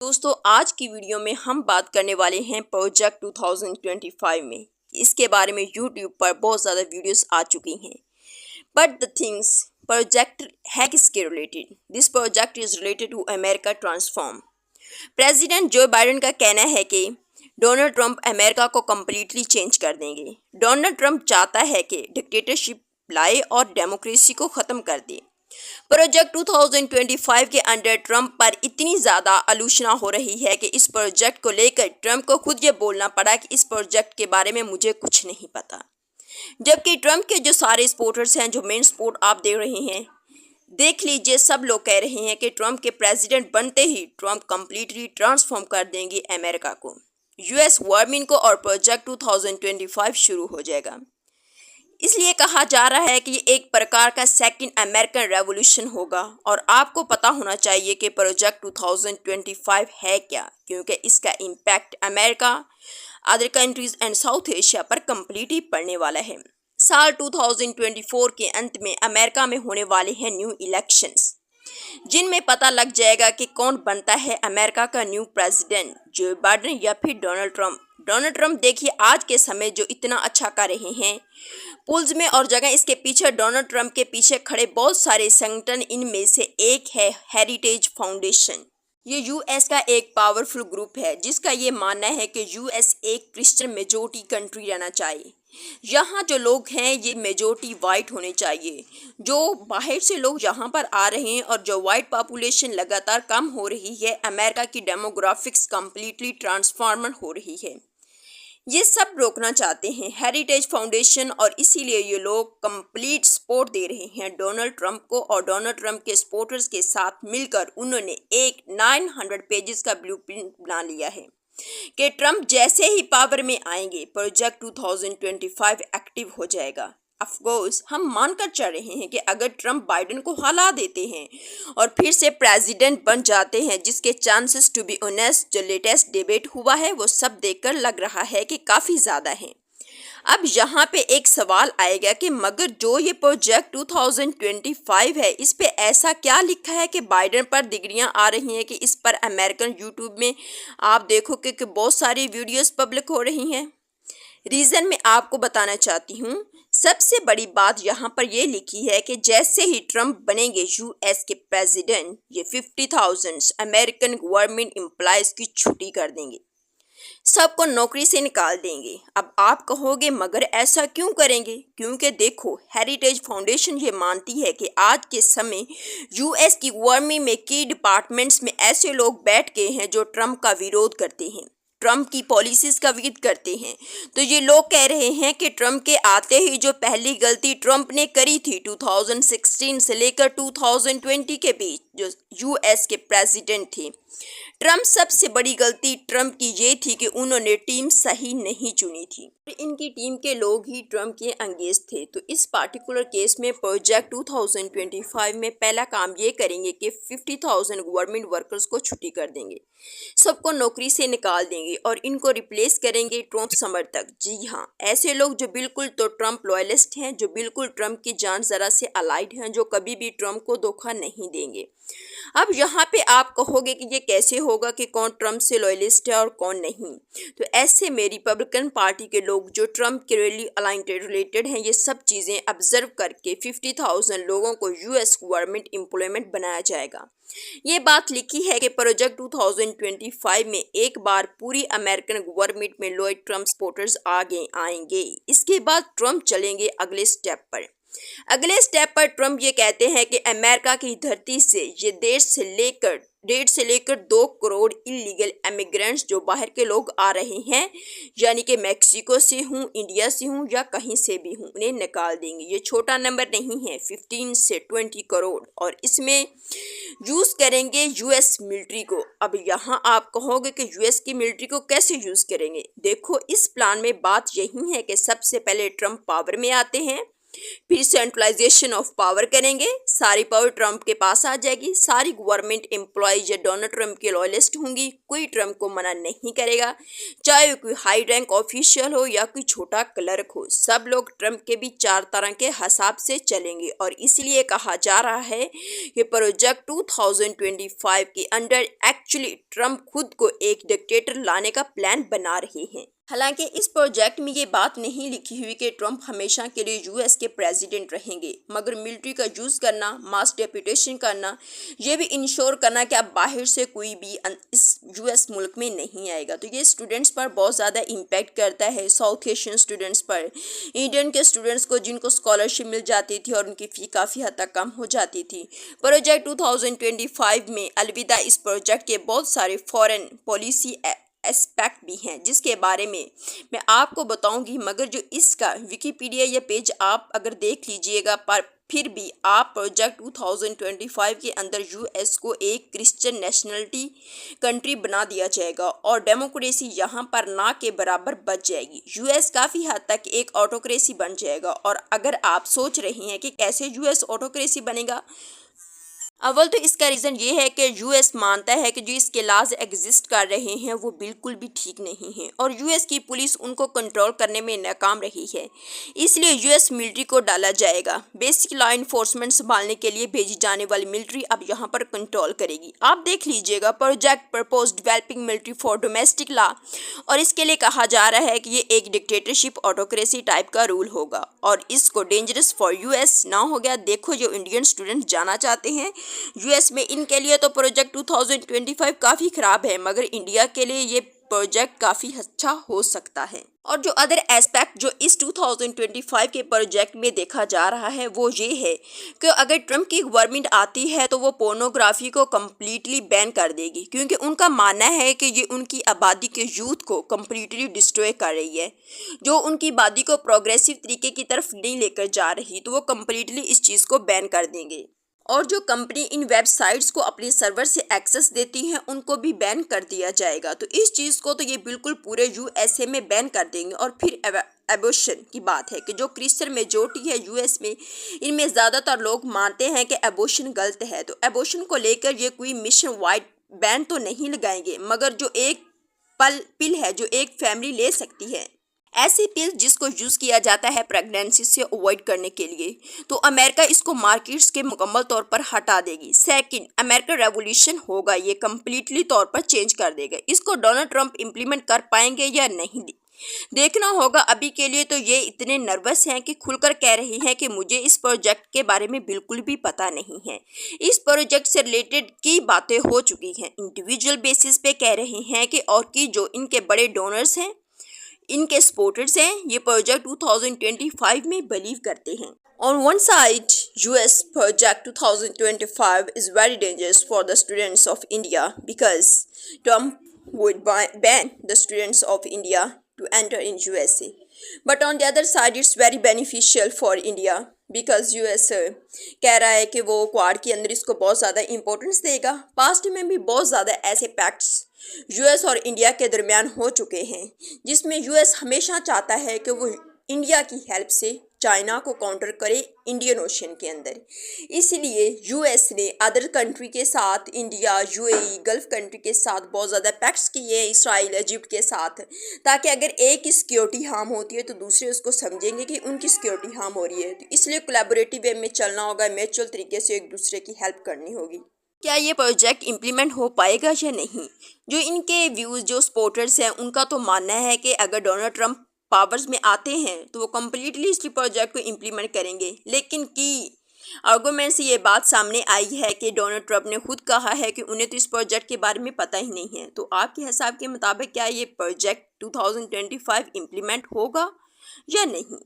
दोस्तों आज की वीडियो में हम बात करने वाले हैं प्रोजेक्ट 2025 में। इसके बारे में यूट्यूब पर बहुत ज़्यादा वीडियोस आ चुकी हैं। बट द थिंग्स प्रोजेक्ट है किसके related? This project is related to America transform. President Joe Biden का कहना है कि डोनाल्ड ट्रंप अमेरिका को कम्प्लीटली चेंज कर देंगे। डोनाल्ड ट्रंप चाहता है कि डिक्टेटरशिप लाए और डेमोक्रेसी को ख़त्म कर दे। प्रोजेक्ट 2025 के अंडर ट्रंप पर इतनी ज़्यादा आलोचना हो रही है कि इस प्रोजेक्ट को लेकर ट्रंप को खुद ये बोलना पड़ा कि इस प्रोजेक्ट के बारे में मुझे कुछ नहीं पता। जबकि ट्रंप के जो सारे सपोर्टर्स हैं, जो मेन सपोर्ट आप देख रहे हैं, देख लीजिए, सब लोग कह रहे हैं कि ट्रंप के प्रेसिडेंट बनते ही ट्रंप कंप्लीटली ट्रांसफॉर्म कर देंगे अमेरिका को, यूएस वार्मिंग को, और प्रोजेक्ट 2025 शुरू हो जाएगा। इसलिए कहा जा रहा है कि ये एक प्रकार का सेकंड अमेरिकन रेवोल्यूशन होगा। और आपको पता होना चाहिए कि प्रोजेक्ट 2025 है क्या, क्योंकि इसका impact America, other countries and south Asia पर कम्प्लीटली पड़ने वाला है। साल 2024 के अंत में अमेरिका में होने वाले हैं न्यू इलेक्शंस, जिनमें पता लग जाएगा कि कौन बनता है अमेरिका का न्यू प्रेसिडेंट, जो बाइडेन या फिर डोनाल्ड ट्रंप। डोनाल्ड ट्रंप देखिए आज के समय जो इतना अच्छा कर रहे हैं पुल्स में और जगह, इसके पीछे डोनाल्ड ट्रंप के पीछे खड़े बहुत सारे संगठन, इनमें से एक है हेरिटेज फाउंडेशन। ये यूएस का एक पावरफुल ग्रुप है जिसका ये मानना है कि यूएस एक क्रिश्चियन मेजोरिटी कंट्री रहना चाहिए। यहाँ जो लोग हैं ये मेजोरिटी वाइट होने चाहिए। जो बाहर से लोग यहाँ पर आ रहे हैं और जो वाइट पॉपुलेशन लगातार कम हो रही है, अमेरिका की डेमोग्राफिक्स कम्प्लीटली ट्रांसफॉर्मर हो रही है, ये सब रोकना चाहते हैं हेरिटेज फाउंडेशन। और इसीलिए ये लोग कंप्लीट सपोर्ट दे रहे हैं डोनाल्ड ट्रंप को। और डोनाल्ड ट्रंप के सपोर्टर्स के साथ मिलकर उन्होंने एक 900 पेजेस का ब्लूप्रिंट बना लिया है कि ट्रंप जैसे ही पावर में आएंगे प्रोजेक्ट 2025 एक्टिव हो जाएगा। ऑफ कोर्स हम मानकर चल रहे हैं कि अगर ट्रंप बाइडेन को हरा देते हैं और फिर से प्रेसिडेंट बन जाते हैं, जिसके चांसेस टू बी ऑनेस्ट जो लेटेस्ट डिबेट हुआ है वो सब देखकर लग रहा है कि काफ़ी ज़्यादा है। अब यहाँ पे एक सवाल आएगा कि मगर जो ये प्रोजेक्ट 2025 है, इस पे ऐसा क्या लिखा है कि बाइडेन पर डिग्रियाँ आ रही हैं कि इस पर अमेरिकन यूट्यूब में आप देखोगे कि बहुत सारी वीडियोस पब्लिक हो रही हैं। रीज़न मैं आपको बताना चाहती हूँ। सबसे बड़ी बात यहाँ पर ये लिखी है कि जैसे ही ट्रंप बनेंगे यूएस के प्रेसिडेंट, ये 50,000 अमेरिकन गवर्नमेंट एम्प्लॉयज़ की छुट्टी कर देंगे, सबको नौकरी से निकाल देंगे। अब आप कहोगे मगर ऐसा क्यों करेंगे? क्योंकि देखो, हेरिटेज फाउंडेशन ये मानती है कि आज के समय यूएस की गवर्नमेंट में की डिपार्टमेंट्स में ऐसे लोग बैठ गए हैं जो ट्रंप का विरोध करते हैं, ट्रंप की पॉलिसीज़ का विरोध करते हैं। तो ये लोग कह रहे हैं कि ट्रंप के आते ही जो पहली गलती ट्रंप ने करी थी 2016 से लेकर 2020 के बीच, जो यूएस के प्रेसिडेंट थे ट्रंप, सबसे बड़ी गलती ट्रंप की ये थी कि उन्होंने टीम सही नहीं चुनी थी। इनकी टीम के लोग ही ट्रंप के अंगेज थे। तो इस पार्टिकुलर केस में प्रोजेक्ट 2025 में पहला काम ये करेंगे कि 50,000 गवर्नमेंट वर्कर्स को छुट्टी कर देंगे, सबको नौकरी से निकाल देंगे और इनको रिप्लेस करेंगे ट्रंप समर्थक। जी हाँ, ऐसे लोग जो बिल्कुल तो ट्रंप लॉयलिस्ट हैं, जो बिल्कुल ट्रंप की जान ज़रा से अलाइड हैं, जो कभी भी ट्रंप को धोखा नहीं देंगे। अब यहाँ पे आप कहोगे कि ये कैसे होगा कि कौन ट्रंप से लॉयलिस्ट है और कौन नहीं? तो ऐसे में रिपब्लिकन पार्टी के लोग जो ट्रंप के रैली अलाइंड रिलेटेड हैं, ये सब चीज़ें ऑब्जर्व करके 50,000 लोगों को यूएस गवर्नमेंट एम्प्लॉयमेंट बनाया जाएगा। ये बात लिखी है कि प्रोजेक्ट 2025 में एक बार पूरी अमेरिकन गवर्नमेंट में लॉयल ट्रंप सपोर्टर्स आएंगे। इसके बाद ट्रंप चलेंगे अगले स्टेप पर। अगले स्टेप पर ट्रंप ये कहते हैं कि अमेरिका की धरती से ये 1.5 से लेकर 2 करोड़ इलीगल इमिग्रेंट्स जो बाहर के लोग आ रहे हैं, यानी कि मैक्सिको से हूँ, इंडिया से हूँ या कहीं से भी हूँ, उन्हें निकाल देंगे। ये छोटा नंबर नहीं है, 15 से 20 करोड़, और इसमें यूज़ करेंगे यूएस मिलिट्री को। अब यहाँ आप कहोगे कि यूएस की मिलिट्री को कैसे यूज़ करेंगे? देखो, इस प्लान में बात यही है कि सबसे पहले ट्रंप पावर में आते हैं फिर सेंट्रलाइजेशन ऑफ पावर करेंगे, सारी पावर ट्रम्प के पास आ जाएगी, सारी गवर्नमेंट एम्प्लॉयज या डोनाल्ड ट्रम्प के लॉयलिस्ट होंगी, कोई ट्रम्प को मना नहीं करेगा, चाहे वो कोई हाई रैंक ऑफिशियल हो या कोई छोटा क्लर्क हो, सब लोग ट्रम्प के भी चार तरह के हिसाब से चलेंगे। और इसलिए कहा जा रहा है कि प्रोजेक्ट 2025 के अंडर एक्चुअली ट्रम्प खुद को एक डिक्टेटर लाने का प्लान बना रहे हैं। हालांकि इस प्रोजेक्ट में ये बात नहीं लिखी हुई कि ट्रम्प हमेशा के लिए यूएस के प्रेसिडेंट रहेंगे, मगर मिलिट्री का यूज़ करना, मास डेपुटेशन करना, ये भी इंश्योर करना कि अब बाहर से कोई भी इस यूएस मुल्क में नहीं आएगा। तो ये स्टूडेंट्स पर बहुत ज़्यादा इम्पैक्ट करता है, साउथ एशियन स्टूडेंट्स पर, इंडियन के स्टूडेंट्स को जिनको स्कॉलरशिप मिल जाती थी और उनकी फ़ी काफ़ी हद तक कम हो जाती थी। प्रोजेक्ट 2025 में अलविदा इस प्रोजेक्ट के बहुत सारे फॉरेन पॉलिसी एस्पेक्ट भी हैं जिसके बारे में मैं आपको बताऊंगी, मगर जो इसका विकिपीडिया या पेज आप अगर देख लीजिएगा, पर फिर भी आप प्रोजेक्ट 2025 के अंदर यूएस को एक क्रिश्चियन नेशनलिटी कंट्री बना दिया जाएगा और डेमोक्रेसी यहाँ पर ना के बराबर बच जाएगी। यूएस काफ़ी हद तक एक ऑटोक्रेसी बन जाएगा। और अगर आप सोच रहे हैं कि कैसे यूएस ऑटोक्रेसी बनेगा, अव्वल तो इसका रीज़न ये है कि यूएस मानता है कि जो इसके लाज एग्जिस्ट कर रहे हैं वो बिल्कुल भी ठीक नहीं हैं और यूएस की पुलिस उनको कंट्रोल करने में नाकाम रही है। इसलिए यूएस मिलिट्री को डाला जाएगा। बेसिक लॉ इन्फोर्समेंट संभालने के लिए भेजी जाने वाली मिलिट्री अब यहाँ पर कंट्रोल करेगी। आप देख लीजिएगा, project propose developing military for domestic law, और इसके लिए कहा जा रहा है कि ये एक डिक्टेटरशिप ऑटोक्रेसी टाइप का रूल होगा और इसको डेंजरस फॉर यूएस ना हो गया। देखो, जो इंडियन स्टूडेंट जाना चाहते हैं यूएस में, इनके लिए तो प्रोजेक्ट 2025 काफ़ी ख़राब है, मगर इंडिया के लिए ये प्रोजेक्ट काफ़ी अच्छा हो सकता है। और जो अदर एस्पेक्ट जो इस 2025 के प्रोजेक्ट में देखा जा रहा है वो ये है कि अगर ट्रम्प की गवर्नमेंट आती है तो वो पोर्नोग्राफी को कम्प्लीटली बैन कर देगी, क्योंकि उनका मानना है कि ये उनकी आबादी के यूथ को कम्प्लीटली डिस्ट्रॉय कर रही है, जो उनकी आबादी को प्रोग्रेसिव तरीके की तरफ नहीं लेकर जा रही, तो वो कम्प्लीटली इस चीज़ को बैन कर देंगे। और जो कंपनी इन वेबसाइट्स को अपने सर्वर से एक्सेस देती हैं उनको भी बैन कर दिया जाएगा। तो इस चीज़ को तो ये बिल्कुल पूरे यूएसए में बैन कर देंगे। और फिर एबॉर्शन की बात है कि जो क्रिश्चियन मेजॉरिटी है यूएस में, इनमें ज़्यादातर लोग मानते हैं कि एबॉर्शन गलत है। तो एबॉर्शन को लेकर ये कोई मिशन वाइड बैन तो नहीं लगाएंगे, मगर जो एक पिल है जो एक फैमिली ले सकती है, ऐसी पिल जिसको यूज़ किया जाता है प्रेगनेंसी से अवॉइड करने के लिए, तो अमेरिका इसको मार्केट्स के मुकम्मल तौर पर हटा देगी। सेकंड, अमेरिका रेवोल्यूशन होगा, ये कम्प्लीटली तौर पर चेंज कर देगा। इसको डोनाल्ड ट्रंप इम्प्लीमेंट कर पाएंगे या नहीं, देखना होगा। अभी के लिए तो ये इतने नर्वस हैं कि खुलकर कह रही हैं कि मुझे इस प्रोजेक्ट के बारे में बिल्कुल भी पता नहीं है। इस प्रोजेक्ट से रिलेटेड की बातें हो चुकी हैं, इंडिविजुअल बेसिस पे कह रहे हैं कि और कि जो इनके बड़े डोनर्स हैं, इनके सपोर्टर्स हैं, ये प्रोजेक्ट 2025 में बिलीव करते हैं। On one side, US project 2025 is very dangerous for the students of India because Trump would ban the students of India to enter in USA. But on the other side, it's very beneficial for India because US कह रहा है कि वो quad के अंदर इसको बहुत ज़्यादा इंपॉर्टेंस देगा। पास्ट में भी बहुत ज़्यादा ऐसे पैक्ट्स यूएस और इंडिया के दरमियान हो चुके हैं जिसमें यूएस हमेशा चाहता है कि वो इंडिया की हेल्प से चाइना को काउंटर करे इंडियन ओशन के अंदर। इसलिए यूएस ने अदर कंट्री के साथ, इंडिया, यूएई, गल्फ कंट्री के साथ बहुत ज़्यादा पैक्ट्स किए हैं, इसराइल, इजिप्ट के साथ, ताकि अगर एक की सिक्योरिटी हार्म होती है तो दूसरे उसको समझेंगे कि उनकी सिक्योरिटी हार्म हो रही है। तो इसलिए कोलैबोरेटिव वे में चलना होगा, म्यूचुअल तरीके से एक दूसरे की हेल्प करनी होगी। क्या ये प्रोजेक्ट इम्प्लीमेंट हो पाएगा या नहीं? जो इनके व्यूज़, जो सपोर्टर्स हैं, उनका तो मानना है कि अगर डोनाल्ड ट्रंप पावर्स में आते हैं तो वो कम्प्लीटली इस प्रोजेक्ट को इम्प्लीमेंट करेंगे। लेकिन की आर्गूमेंट से ये बात सामने आई है कि डोनाल्ड ट्रंप ने खुद कहा है कि उन्हें तो इस प्रोजेक्ट के बारे में पता ही नहीं है। तो आपके हिसाब के मुताबिक क्या ये प्रोजेक्ट 2025 इम्प्लीमेंट होगा या नहीं?